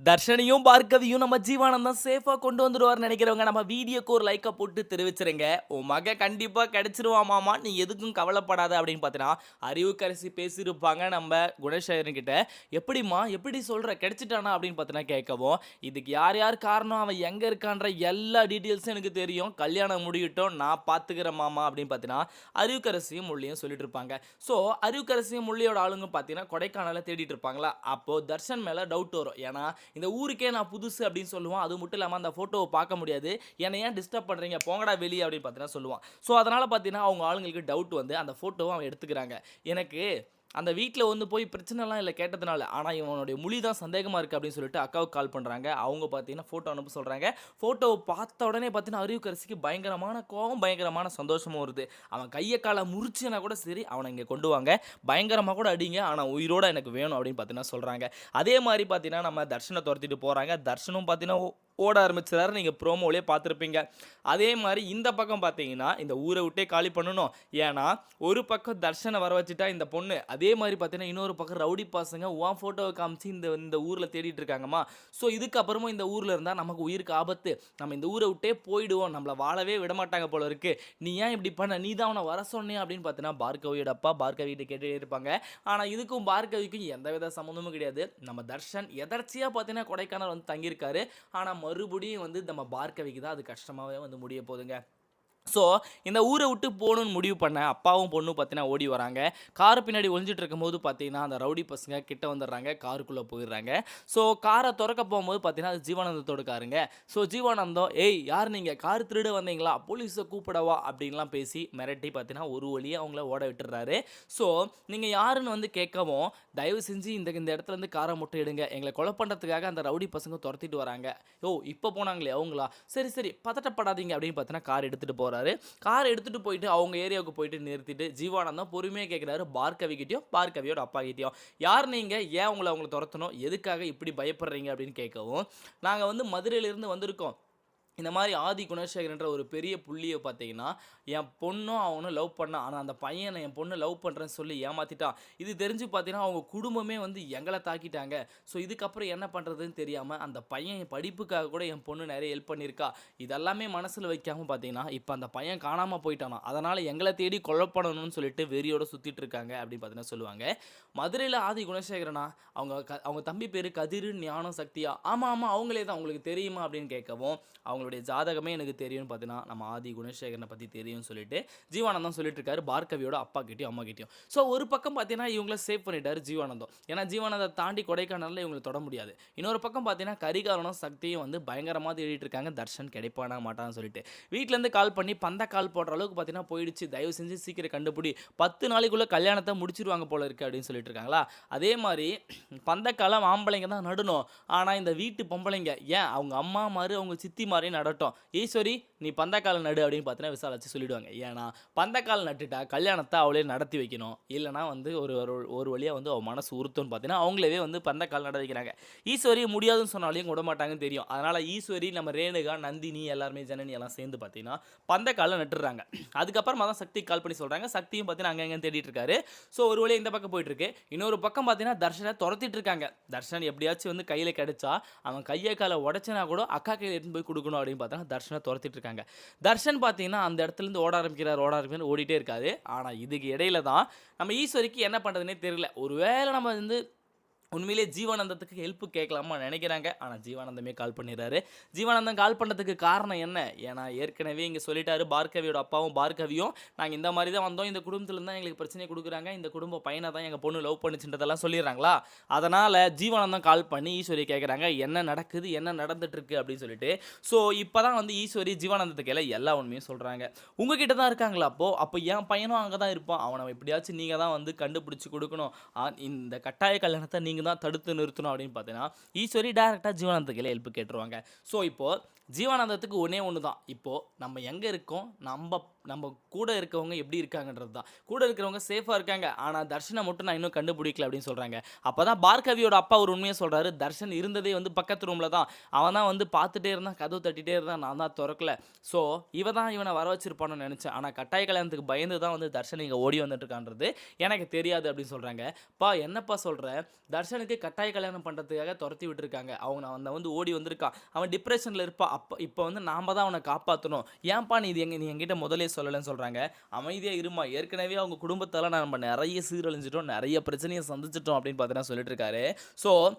தர்ஷனையும் பார்கவியும் நம்ம ஜீவானந்தம் சேஃபா கொண்டு வந்துடுவார்னு நினைக்கிறவங்க நம்ம வீடியோக்கு ஒரு லைக்கை போட்டு தெரிவிச்சிருங்க. உன் மக கண்டிப்பா கிடைச்சிருவா மாமா, நீ எதுக்கும் கவலைப்படாத அப்படின்னு பார்த்தீங்கன்னா அறிவுக்கரசி பேசியிருப்பாங்க நம்ம குணசேகரன் கிட்ட. எப்படிம்மா எப்படி சொல்ற கிடைச்சிட்டானா அப்படின்னு பார்த்தீங்கன்னா கேட்கவும், இதுக்கு யார் யார் காரணம், அவன் எங்க இருக்கான்ற எல்லா டீட்டெயில்ஸும் எனக்கு தெரியும், கல்யாணம் முடியட்டும் நான் பார்த்துக்கிறேன் மாமா அப்படின்னு பார்த்தீங்கன்னா அறிவுக்கரசியும் முள்ளியும் சொல்லிட்டு இருப்பாங்க. ஸோ அறிவுக்கரசியும் முள்ளியோட ஆளுங்க பார்த்தீங்கன்னா கொடைக்கானல தேடிட்டு இருப்பாங்களா, அப்போ தர்ஷன் மேல டவுட் வரும். ஏன்னா இந்த ஊருக்கே நான் புதுசு அப்படின்னு சொல்லுவான். அது மட்டும் இல்லாமல் அந்த ஃபோட்டோவை பார்க்க முடியாது. என்னை ஏன் டிஸ்டர்ப் பண்ணுறீங்க, போங்கடா வெளியே அப்படின்னு பார்த்தீங்கன்னா சொல்லுவான். ஸோ அதனால் பார்த்தீங்கன்னா அவங்க ஆளுங்களுக்கு டவுட் வந்து அந்த ஃபோட்டோவை அவன் எடுத்துக்கிறாங்க. எனக்கு அந்த வீட்டில் வந்து போய் பிரச்சனைலாம் இல்லை கேட்டதுனால, ஆனால் இவனுடைய மொழி தான் சந்தேகமாக இருக்குது அப்படின்னு சொல்லிட்டு அக்காவுக்கு கால் பண்ணுறாங்க. அவங்க பார்த்தீங்கன்னா ஃபோட்டோ அனுப்ப சொல்கிறாங்க. ஃபோட்டோவை பார்த்த உடனே பார்த்தீங்கன்னா அறிவுக்கரசிக்கு பயங்கரமான கோவம், பயங்கரமான சந்தோஷமும் வருது. அவன் கையை காலை முறிச்சுனா கூட சரி, அவனை இங்கே கொண்டு வாங்க, பயங்கரமாக கூட அடிங்க, ஆனால் உயிரோட எனக்கு வேணும் அப்படின்னு பார்த்தீங்கன்னா சொல்கிறாங்க. அதே மாதிரி பார்த்தீங்கன்னா நம்ம தர்ஷனை துரத்திட்டு போகிறாங்க. தர்ஷனும் பார்த்தீங்கன்னா ஓட ஆரம்பிச்சிடாரு. நீங்கள் ப்ரோமோவிலே பார்த்துருப்பீங்க. அதே மாதிரி இந்த பக்கம் பார்த்தீங்கன்னா இந்த ஊரை விட்டே காலி பண்ணணும். ஏன்னா ஒரு பக்கம் தர்ஷனை வர வச்சுட்டா இந்த பொண்ணு, அதே மாதிரி பார்த்தீங்கன்னா இன்னொரு பக்கம் ரவுடி பசங்க உன் ஃபோட்டோவை காமிச்சு இந்த இந்த ஊரில் தேடிட்டு இருக்காங்கம்மா. ஸோ இதுக்கப்புறமும் இந்த ஊரில் இருந்தால் நமக்கு உயிருக்கு ஆபத்து, நம்ம இந்த ஊரை விட்டே போயிடுவோம், நம்மளை வாழவே விடமாட்டாங்க போல இருக்கு, நீ ஏன் இப்படி பண்ண, நீ தான் அவனை வர சொன்னே அப்படின்னு பார்த்தீங்கன்னா பார்கவியோட அப்பா பார்கவிகிட்ட கேட்டே இருப்பாங்க. ஆனால் இதுக்கும் பார்கவிக்கும் எந்த வித சம்மந்தமும் கிடையாது. நம்ம தர்ஷன் எதர்ச்சியாக பார்த்தீங்கன்னா கொடைக்கானல் வந்து தங்கியிருக்காரு. ஆனால் மறுபடியும் வந்து நம்ம பார்கவிக்கு தான் அது கஷ்டமாகவே வந்து முடிய போகுதுங்க. ஸோ இந்த ஊரை விட்டு போகணுன்னு முடிவு பண்ண அப்பாவும் பொண்ணும் பார்த்தீங்கன்னா ஓடி வராங்க. கார் பின்னாடி ஒளிஞ்சிட்டு இருக்கும்போது பார்த்தீங்கன்னா அந்த ரவுடி பசங்க கிட்ட வந்துடுறாங்க, காருக்குள்ளே போயிடுறாங்க. ஸோ காரை திறக்க போகும்போது பார்த்தீங்கன்னா அது ஜீவானந்தத்தோட காருங்க. ஸோ ஜீவானந்தம், ஏய் யார் நீங்கள், கார் திருட வந்தீங்களா, போலீஸை கூப்பிடவா அப்படின்லாம் பேசி மிரட்டி பார்த்தீங்கன்னா ஒரு வழியாக அவங்கள ஓட விட்டுறாரு. ஸோ நீங்கள் யாருன்னு வந்து கேட்கவும், தயவு செஞ்சு இந்த இந்த இடத்துல இருந்து காரை மட்டும் எடுங்க, எங்களை கொலை பண்ணுறதுக்காக அந்த ரவுடி பசங்க துரத்திட்டு வராங்க. ஓ இப்போ போனாங்களே அவங்களா, சரி சரி பதட்டப்படாதீங்க அப்படின்னு பார்த்தீங்கன்னா கார் எடுத்துகிட்டு போகிறாரு. கார் எடுத்துட்டு போயிட்டு அவங்க ஏரியாவுக்கு போயிட்டு நிறுத்திட்டு ஜீவானந்தம் பொறுமையாக கேட்குறாரு பார்கவி கிட்டயும் பார்கவியோட அப்பா கிட்டயும், யார் நீங்கள், ஏன் அவங்களை துரத்தணும், எதுக்காக இப்படி பயப்படுறீங்க அப்படின்னு கேட்கவும், நாங்கள் வந்து மதுரையிலிருந்து வந்திருக்கோம், இந்த மாதிரி ஆதி குணசேகரன்ற ஒரு பெரிய புள்ளியை பார்த்தீங்கன்னா என் பொண்ணும் அவனும் லவ் பண்ணான், ஆனால் அந்த பையனை என் பொண்ணு லவ் பண்ணுறேன்னு சொல்லி ஏமாற்றிட்டான். இது தெரிஞ்சு பார்த்தீங்கன்னா அவங்க குடும்பமே வந்து எங்களை தாக்கிட்டாங்க. ஸோ இதுக்கப்புறம் என்ன பண்ணுறதுன்னு தெரியாமல் அந்த பையன் என் படிப்புக்காக கூட என் பொண்ணு நிறைய ஹெல்ப் பண்ணியிருக்கா. இதெல்லாமே மனசில் வைக்காமல் பார்த்தீங்கன்னா இப்போ அந்த பையன் காணாமல் போயிட்டானா, அதனால் எங்களை தேடி கொலை பண்ணணும்னு சொல்லிட்டு வெறியோட சுற்றிட்டு இருக்காங்க அப்படின்னு பார்த்தீங்கன்னா சொல்லுவாங்க. மதுரையில் ஆதி குணசேகரனா, அவங்க தம்பி பேர் கதிர் ஞானம் சக்தியா, ஆமாம் ஆமாம் அவங்களே தான், உங்களுக்கு தெரியுமா அப்படின்னு கேட்கவும், அவங்களுடைய ஜாதகமே எனக்கு தெரியும்னு பார்த்தீங்கன்னா நம்ம ஆதி குணசேகரனை பற்றி தெரியும்னு சொல்லிட்டு ஜீவானந்தம் சொல்லிட்டு இருக்காரு பார்கவியோட அப்பா கிட்டயும் அம்மா கிட்டயும். ஸோ ஒரு பக்கம் பார்த்தீங்கன்னா இவங்கள சேவ் பண்ணிட்டாரு ஜீவானந்தம். ஏன்னா ஜீவானந்தத்தை தாண்டி கொடைக்கானலில் இவங்களை தொட முடியாது. இன்னொரு பக்கம் பார்த்தீங்கன்னா கரிகாலனும் சக்தியும் வந்து பயங்கரமாக தேடிட்டு இருக்காங்க, தர்ஷன் கிடைப்பானா மாட்டான்னு சொல்லிட்டு. வீட்டிலேருந்து கால் பண்ணி பந்த கால் போடுற அளவுக்கு பார்த்தீங்கன்னா போயிடுச்சு, தயவு செஞ்சு சீக்கிரம் கண்டுபிடி, 10 நாளைக்குள்ளே கல்யாணத்தை முடிச்சிருவாங்க போல இருக்கு அப்படின்னு சொல்லிட்டு இருக்காங்களா. அதே மாதிரி பந்தக்காலம் ஆம்பளைங்க தான் நடணும், ஆனால் இந்த வீட்டு பொம்பளைங்க ஏன் அவங்க அம்மா மாதிரி அவங்க சித்தி மாதிரி நடட்டும், ஈஸ்வரி நீ பந்தக்கால் நடு அப்படின்னு பார்த்தீங்கன்னா விசாலாச்சு சொல்லிடுவாங்க. ஏன்னா பந்தக்கால் நட்டுட்டா கல்யாணத்தை அவளே நடத்தி வைக்கணும், இல்லைனா வந்து ஒரு ஒரு வழியாக வந்து அவள் மனசு உறுத்தும்னு பார்த்தீங்கன்னா அவங்களவே வந்து பந்தக்கால் நட வைக்கிறாங்க. ஈஸ்வரி முடியாதுன்னு சொன்னாலையும் விட மாட்டாங்கன்னு தெரியும். அதனால் ஈஸ்வரி நம்ம ரேணுகா நந்தினி எல்லாருமே ஜனனி எல்லாம் சேர்ந்து பார்த்தீங்கன்னா பந்தக்காலில் நட்டுறாங்க. அதுக்கப்புறமா தான் சக்தி கால் பண்ணி சொல்கிறாங்க. சக்தியும் பார்த்தீங்கன்னா அங்கங்கே தேடிட்டு இருக்காரு. ஸோ ஒரு வழியாக இந்த பக்கம் போயிட்டு இருக்கு. இன்னொரு பக்கம் பார்த்தீங்கன்னா தர்ஷனை துரத்திட்டு இருக்காங்க. தர்ஷன் எப்படியாச்சும் வந்து கையில் கிடைச்சா அவன் கையை காலை உடச்சினா கூட அக்கா கையில் எடுத்துன்னு போய் கொடுக்கணும் அப்படின்னு பார்த்தா தர்ஷனை துரத்திட்டு இருக்காங்க. தர்ஷன் பார்த்தீங்கன்னா அந்த இடத்துலேருந்து ஓட ஆரம்பிக்கிறார் ஓடிட்டே இருக்காரு. ஆனால் இதுக்கு இடையில தான் நம்ம ஈஸ்வரிக்கு என்ன பண்ணுறதுனே தெரியல. ஒருவேளை நம்ம வந்து உண்மையிலே ஜீவானந்தத்துக்கு ஹெல்ப் கேட்கலாமா நினைக்கிறாங்க. ஆனால் ஜீவானந்தமே கால் பண்ணிடுறாரு. ஜீவானந்தம் கால் பண்ணுறதுக்கு காரணம் என்ன, ஏன்னா ஏற்கனவே இங்கே சொல்லிட்டாரு பார்கவியோட அப்பாவும் பார்கவியும், நாங்கள் இந்த மாதிரி தான் வந்தோம், இந்த குடும்பத்துலேருந்து தான் எங்களுக்கு பிரச்சனை கொடுக்குறாங்க, இந்த குடும்ப பையனை தான் எங்கள் பொண்ணு லவ் பண்ணிச்சுன்றதெல்லாம் சொல்லிடுறாங்களா. அதனால் ஜீவானந்தம் கால் பண்ணி ஈஸ்வரி கேட்குறாங்க என்ன நடக்குது, என்ன நடந்துட்டுருக்கு அப்படின்னு சொல்லிட்டு. ஸோ இப்போ தான் வந்து ஈஸ்வரி ஜீவானந்தத்துக்கு எல்லாம் எல்லா உண்மையும் சொல்கிறாங்க. உங்ககிட்ட தான் இருக்காங்களா, அப்போ என் பையனும் அங்கே தான் இருப்பான், அவனை எப்படியாச்சும் நீங்கள் தான் வந்து கண்டுபிடிச்சி கொடுக்கணும், இந்த கட்டாய கல்யாணத்தை நீங்கள் தான் தடுத்து நிறுத்தணும் அப்படின்னு பார்த்தீங்கன்னா ஈஸ்வரி டேரெக்டாக ஜீவானந்தத்துக்கு ஹெல்ப் கேட்டுருவாங்க. ஸோ இப்போது ஜீவானந்தத்துக்கு ஒண்ணே ஒன்று தான். இப்போ நம்ம எங்க இருக்கோம், நம்ம கூட இருக்கவங்க எப்படி இருக்காங்கன்றது தான். கூட இருக்கிறவங்க சேஃபா இருக்காங்க. ஆனா தர்ஷன மட்டும் நான் இன்னும் கண்டுபிடிக்கல அப்படின்னு சொல்றாங்க. அப்பதான் பார்கவியோட அப்பா ஒரு உண்மைய சொல்றாரு. தர்ஷன் இருந்ததே வந்து பக்கத்து ரூம்ல தான். அவன் தான் வந்து பார்த்துட்டே இருந்தான், கதவு தட்டிட்டே இருந்தான். நான் தான் தொறக்கல. ஸோ இவ தான் இவன வர வச்சிருப்பான்னு நெனச்சேன். ஆனா கட்டாய கல்யாணத்துக்கு பயந்து தான் வந்து தர்ஷன் இங்க ஓடி வந்துட்டு இருக்கான்றது எனக்கு தெரியாது அப்படின்னு சொல்றாங்க. "அப்பா என்னப்பா சொல்ற? தர்ஷனுக்கு கட்டாய கல்யாணம் பண்றதுக்காக தொரத்தி விட்டுருக்காங்க. அவன் வந்து ஓடி வந்திருக்கான். அவன் டிப்ரஷன்ல இருப்பான். இப்போ வந்து நாம தான் அவன காப்பாத்தணும். ஏன்பா நீ என்கிட்ட முதல்லயே சொல்லலன்னு சொல்றாங்க. அமைதியா இருமா. ஏற்கனவே அவங்க குடும்பத்தால நம்ம நெறைய சீரழிஞ்சிட்டோம். நெறைய பிரச்சனைய சந்திச்சிட்டோம் அப்படின்னு பார்த்தீங்கன்னா சொல்லிட்டு இருக்காரு. ஸோ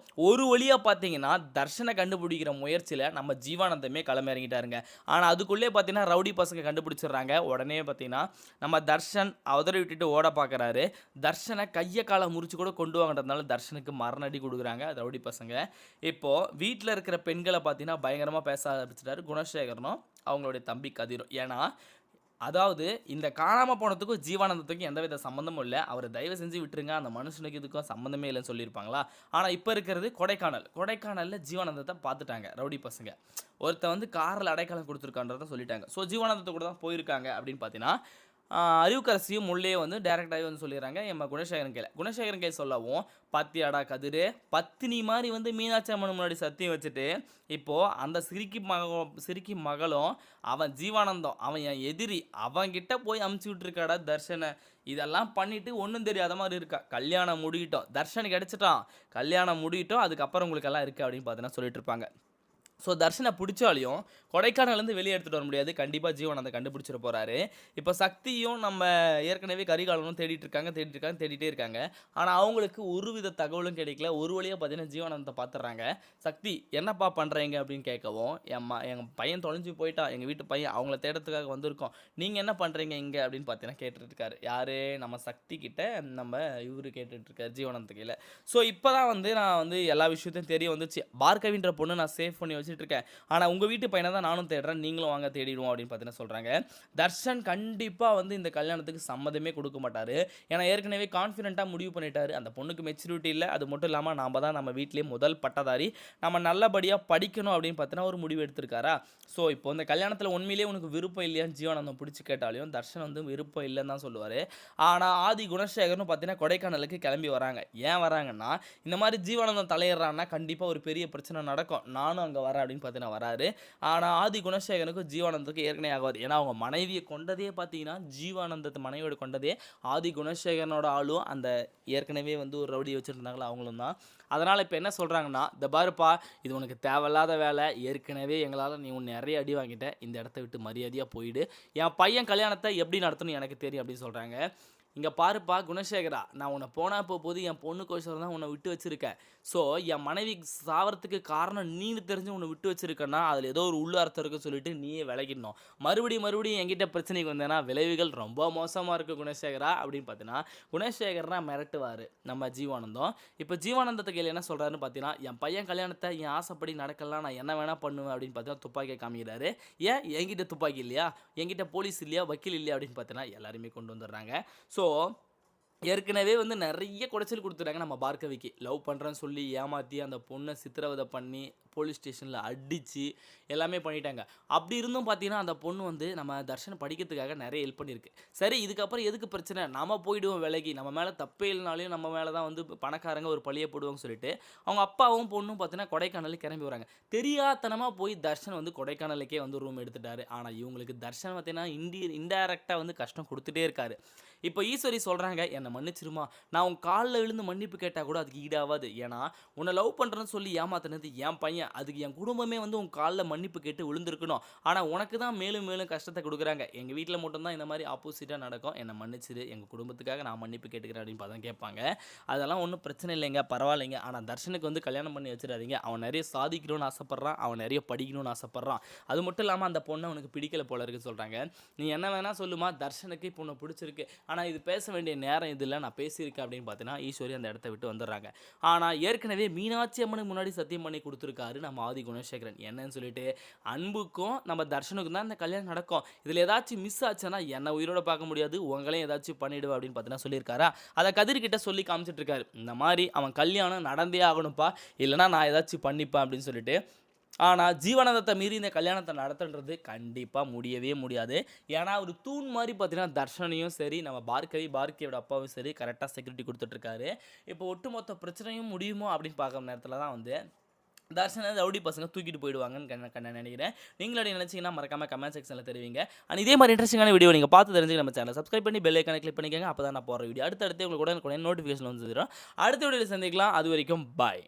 ஒரு வழியா பார்த்தீங்கன்னா, தர்ஷன கண்டுபிடிக்கிற முயற்சியில நம்ம ஜீவானந்தமே களமிறங்கிட்டாருங்க. ஆனா அதுக்குள்ளே பார்த்தீங்கன்னா, ரவுடி பசங்க கண்டுபிடிச்சிடுறாங்க. உடனே பார்த்தீங்கன்னா, நம்ம தர்ஷன் உதறி விட்டுட்டு ஓட பார்க்குறாரு. தர்ஷன கைய கால முறிச்சு கூட கொண்டு வாங்கன்றதுனால தர்ஷனுக்கு மரண அடி குடுக்குறாங்க ரவுடி பசங்க. இப்போ வீட்ல இருக்கிற பெண்கள பார்த்தீங்கன்னா, பயங்கரமா பேச ஆரம்பிச்சுட்டாரு குணசேகரனும், அவங்களுடைய தம்பி கதிரும். ஏன்னா, அதாவது இந்த காணாம போனதுக்கும் ஜீவானந்தத்துக்கும் எந்தவித சம்மந்தமும் இல்ல. அவர தயவு செஞ்சு விட்டுருங்க. அந்த மனுஷனுக்கு இதுக்கும் சம்மந்தமே இல்லன்னு சொல்லியிருப்பாங்களா? ஆனா இப்ப இருக்கிறது கொடைக்கானல். கொடைக்கானல்ல ஜீவானந்தத்த பார்த்துட்டாங்க ரவுடி பசங்க. ஒருத்தன் வந்து கார்ல அடைக்கலம் குடுத்துருக்கான்றத சொல்லிட்டாங்க. ஸோ ஜீவானந்தத்து கூட தான் போயிருக்காங்க அப்படின்னு பார்த்தீங்கன்னா, அறிவுக்கரசியும் முல்லையும் வந்து டைரக்டாவே வந்து சொல்லிடுறாங்க. எம்ம குணசேகரன் கையில சொல்லவும், "பாத்தியாடா கதிரு, பத்தினி மாரி வந்து மீனாட்சி அம்மன் முன்னாடி சத்தியம் வச்சுட்டு, இப்போ அந்த சிரிக்கி மகளும், அவன் ஜீவானந்தம், அவன் என் எதிரி. அவன்கிட்ட போய் அமுச்சு விட்டுருக்காடா தர்ஷன. இதெல்லாம் பண்ணிட்டு ஒண்ணும் தெரியாத மாரி இருக்கா. கல்யாணம் முடியட்டும். தர்ஷன் கிடைச்சுட்டான். கல்யாணம் முடியட்டும். அதுக்கப்புறம் உங்களுக்கெல்லாம் இருக்கு" அப்படின்னு பார்த்தீங்கன்னா சொல்லிட்டு இருப்பாங்க. ஸோ தர்ஷன பிடிச்சாலையும் கொடைக்கானல்லேருந்து வெளியே எடுத்துகிட்டு வர முடியாது. கண்டிப்பாக ஜீவானந்த கண்டுபிடிச்சிட போகிறாரு. இப்போ சக்தியும் நம்ம ஏற்கனவே கரிகாலனும் தேடிட்டே இருக்காங்க. ஆனால் அவங்களுக்கு ஒருவித தகவலும் கிடைக்கல. ஒரு வழியாக பார்த்தீங்கன்னா ஜீவானந்தத்தை பார்த்துடுறாங்க. சக்தி என்னப்பா பண்ணுறீங்க அப்படின்னு கேட்கவும், எங்கள் பையன் தொலைஞ்சு போயிட்டான். எங்கள் வீட்டு பையன் அவங்கள தேடுறதுக்காக வந்திருக்கோம். நீங்கள் என்ன பண்ணுறீங்க இங்கே அப்படின்னு பார்த்தீங்கன்னா கேட்டுட்ருக்காரு. யார்? நம்ம சக்தி கிட்ட நம்ம இவரு கேட்டுட்ருக்காரு ஜீவானந்த கையில். ஸோ இப்போ தான் வந்து நான் வந்து எல்லா விஷயத்தையும் தெரிய வந்துச்சு. பார்கவின்ற பொண்ணு நான் சேவ் பண்ணி இருக்கேன். ஆனா உங்க வீட்டு பையனை தான் நானும் தேடுறேன். நீங்களும் வாங்க தேடிடுவோம் அப்படின்னு பார்த்தீங்கன்னா சொல்றாங்க. தர்ஷன் கண்டிப்பா வந்து இந்த கல்யாணத்துக்கு சம்மதமே கொடுக்க மாட்டாரு. ஏன்னா ஏற்கனவே கான்ஃபிடென்ட்டா முடிவு பண்ணிட்டாரு. அந்த பொண்ணுக்கு மெச்சூரிட்டி இல்ல. அது மட்டும் இல்லாம நாம தான் நம்ம வீட்டிலேயே முதல் பட்டதாரி. நம்ம நல்லபடியா படிக்கணும் அப்படின்னு பார்த்தீங்கன்னா ஒரு முடிவு எடுத்திருக்காரா. ஸோ இப்போ இந்த கல்யாணத்தில் உண்மையிலேயே உனக்கு விருப்பம் இல்லையான்னு ஜீவானந்தம் பிடிச்சி கேட்டாலையும் தர்ஷன் வந்து விருப்பம் இல்லைன்னு தான் சொல்லுவார். ஆனால் ஆதி குணசேகர்னு பார்த்தீங்கன்னா கொடைக்கானலுக்கு கிளம்பி வராங்க. ஏன் வராங்கன்னா, இந்த மாதிரி ஜீவானந்தம் தலையிடுறான்னா கண்டிப்பாக ஒரு பெரிய பிரச்சனை நடக்கும். நானும் அங்கே வரேன் அப்படின்னு பார்த்தீங்கன்னா வராரு. ஆனால் ஆதி குணசேகரனுக்கும் ஜீவானந்தத்துக்கும் ஏற்கனவே ஆகாது. ஏன்னா அவங்க மனைவியை கொண்டதே பார்த்தீங்கன்னா ஜீவானந்தத்தை மனைவியோட கொண்டதே ஆதி குணசேகரனோட ஆளும் அந்த ஏற்கனவே வந்து ஒரு ரவுடி வச்சுருந்தாங்களா அவங்களும் தான். அதனால் இப்போ என்ன சொல்கிறாங்கன்னா, "இந்த பாருப்பா, இது உனக்கு தேவையில்லாத வேலை. ஏற்கனவே எங்களால் நீ நிறைய அடி வாங்கிட்ட. இந்த இடத்த விட்டு மரியாதையாக போயிடு. என் பையன் கல்யாணத்தை எப்படி நடத்தணும் எனக்கு தெரியும்" அப்படின்னு சொல்கிறாங்க. "இங்கே பாருப்பா குணசேகரா, நான் உன்னை போனா போது என் பொண்ணுக்கோசரம் தான் உன்னை விட்டு வச்சிருக்கேன். ஸோ என் மனைவி சாவறதுக்கு காரணம் நீனு தெரிஞ்சு உன்னை விட்டு வச்சிருக்கேன்னா அதில் ஏதோ ஒரு உள்ள அர்த்தம் இருக்குன்னு சொல்லிட்டு நீயே விலகிடணும். மறுபடியும் என்கிட்ட பிரச்சனைக்கு வந்தேன்னா விளைவுகள் ரொம்ப மோசமாக இருக்குது குணசேகரா" அப்படின்னு பார்த்தீங்கன்னா குணசேகரனா மிரட்டுவார் நம்ம ஜீவானந்தம். இப்போ ஜீவானந்தத்தை கையில் என்ன சொல்கிறாருன்னு பார்த்தீங்கன்னா, "என் பையன் கல்யாணத்தை என் ஆசைப்படி நடக்கலாம், நான் என்ன வேணால் பண்ணுவேன்" அப்படின்னு பார்த்தீங்கன்னா துப்பாக்கியை காமிக்கிறாரு. "ஏன் என்கிட்ட துப்பாக்கி இல்லையா? என்கிட்ட போலீஸ் இல்லையா? வக்கீல் இல்லையா?" அப்படின்னு பார்த்தீங்கன்னா எல்லாருமே கொண்டு வந்துடுறாங்க. ஸோ ஏற்கனவே வந்து நெறைய குடைச்சல் குடுத்துட்டாங்க நம்ம பார்கவிக்கு. லவ் பண்றேன்னு சொல்லி ஏமாத்தி, அந்த பொண்ண சித்திரவதை பண்ணி, போலீஸ் ஸ்டேஷன்ல அடிச்சு, எல்லாமே பண்ணிட்டாங்க. அப்படி இருந்தும் பார்த்தீங்கன்னா, அந்த பொண்ணு வந்து நம்ம தர்ஷன் படிக்கிறதுக்காக நெறைய ஹெல்ப் பண்ணியிருக்கு. சரி இதுக்கப்புறம் எதுக்கு பிரச்சனை? நாம போயிடுவோம் விலகி. நம்ம மேல தப்பே இல்லனாலும் நம்ம மேல தான் வந்து பணக்காரங்க ஒரு பழிய போடுவாங்கன்னு சொல்லிட்டு, அவங்க அப்பாவும் பொண்ணும் பார்த்தீங்கன்னா கொடைக்கானலுக்கு கிளம்பி வராங்க. தெரியாத்தனமா போய் தர்ஷன் வந்து கொடைக்கானலுக்கே வந்து ரூம் எடுத்துட்டாரு. ஆனா இவங்களுக்கு தர்ஷன் பார்த்தீங்கன்னா, இன்டைரக்ட்டா வந்து கஷ்டம் குடுத்துட்டே இருக்காரு. இப்போ ஈஸ்வரி சொல்றாங்க, "என்ன மன்னிச்சிருமா. நான் உன் கால்ல விழுந்து மன்னிப்பு கேட்டா கூட அதுக்கு ஈடாவாது. ஏன்னா, உன்னை லவ் பண்றேன்னு சொல்லி ஏமாத்துனது என் பையன். அதுக்கு என் குடும்பமே வந்து உன் கால்ல மன்னிப்பு கேட்டு விழுந்திருக்கணும். ஆனா உனக்கு தான் மேலும் மேலும் கஷ்டத்தை குடுக்குறாங்க. எங்க வீட்ல மட்டும் தான் இந்த மாதிரி ஆப்போசிட்டா நடக்கும். என்ன மன்னிச்சிரு. எங்க குடும்பத்துக்காக நான் மன்னிப்பு கேட்டுக்கிறேன்" அப்படின்னு பார்த்தா கேட்பாங்க. அதெல்லாம் ஒண்ணும் பிரச்சனை இல்லைங்க. பரவாயில்லைங்க. ஆனா தர்ஷனுக்கு வந்து கல்யாணம் பண்ணி வச்சிடாதீங்க. அவன் நெறைய சாதிக்கணும்னு ஆசைப்படுறான். அவன் நெறைய படிக்கணும்னு ஆசைப்படுறான். அது மட்டும் இல்லாம அந்த பொண்ண அவனுக்கு பிடிக்கல போல இருக்குன்னு சொல்றாங்க. "நீ என்ன வேணா சொல்லுமா. தர்ஷனுக்கு இப்போ உன்னை பிடிச்சிருக்கு. ஆனா இது பேச வேண்டிய நேரம் இது இல்ல. நான் பேசியிருக்கேன்" அப்படின்னு பார்த்தீங்கன்னா ஈஸ்வரி அந்த இடத்த விட்டு வந்துடுறாங்க. ஆனா ஏற்கனவே மீனாட்சி அம்மனுக்கு முன்னாடி சத்தியம் பண்ணி கொடுத்துருக்காரு நம்ம ஆதி குணசேகரன். என்னன்னு சொல்லிட்டு, அன்புக்கும் நம்ம தர்ஷனுக்கும் தான் இந்த கல்யாணம் நடக்கும். இதுல ஏதாச்சும் மிஸ் ஆச்சுன்னா என்ன உயிரோட பார்க்க முடியாது. உங்களையும் ஏதாச்சும் பண்ணிடுவேன் அப்படின்னு பார்த்தீங்கன்னா சொல்லியிருக்காரா. அதை கதிர்கிட்ட சொல்லி காமிச்சிட்டு இருக்காரு. இந்த மாதிரி அவன் கல்யாணம் நடந்தே ஆகணும்ப்பா. இல்லைன்னா நான் ஏதாச்சும் பண்ணிப்பேன் அப்படின்னு சொல்லிட்டு ஆனால் ஜீவானந்தத்தை மீறி இந்த கல்யாணத்தை நடத்துன்றது கண்டிப்பாக முடியவே முடியாது. ஏன்னா ஒரு தூண் மாதிரி பார்த்தீங்கன்னா தர்ஷனையும் சரி, நம்ம பார்கவியோட அப்பாவும் சரி கரெக்டாக செக்யூரிட்டி கொடுத்துட்ருக்காரு. இப்போ ஒட்டுமொத்த பிரச்சனையும் முடியுமோ அப்படின்னு பார்க்குற நேரத்தில் தான் வந்து தர்ஷனை ரவுடி பசங்க தூக்கிட்டு போயிடுவாங்கன்னு நினைக்கிறேன். நீங்களும் நினச்சிங்கன்னா மறக்காம கமெண்ட் செக்ஷனில் தெரிவிங்க. அண்ட் இதே மாதிரி இன்ட்ரெஸ்டிங்கான வீடியோ நீங்கள் பார்த்து தெரிஞ்சுக்க நம்ம சேனல் சப்ஸ்கிரைப் பண்ணி பெல் ஐக்கானை கிளிக் பண்ணிக்கோங்க. அப்போ தான் நான் போகிற வீடியோ அடுத்தடுத்து உங்களுக்கு கூட நோட்டிஃபிகேஷன் வந்து தரும். அடுத்த வீடியோவில் சந்திக்கலாம். அது வரைக்கும் பாய்.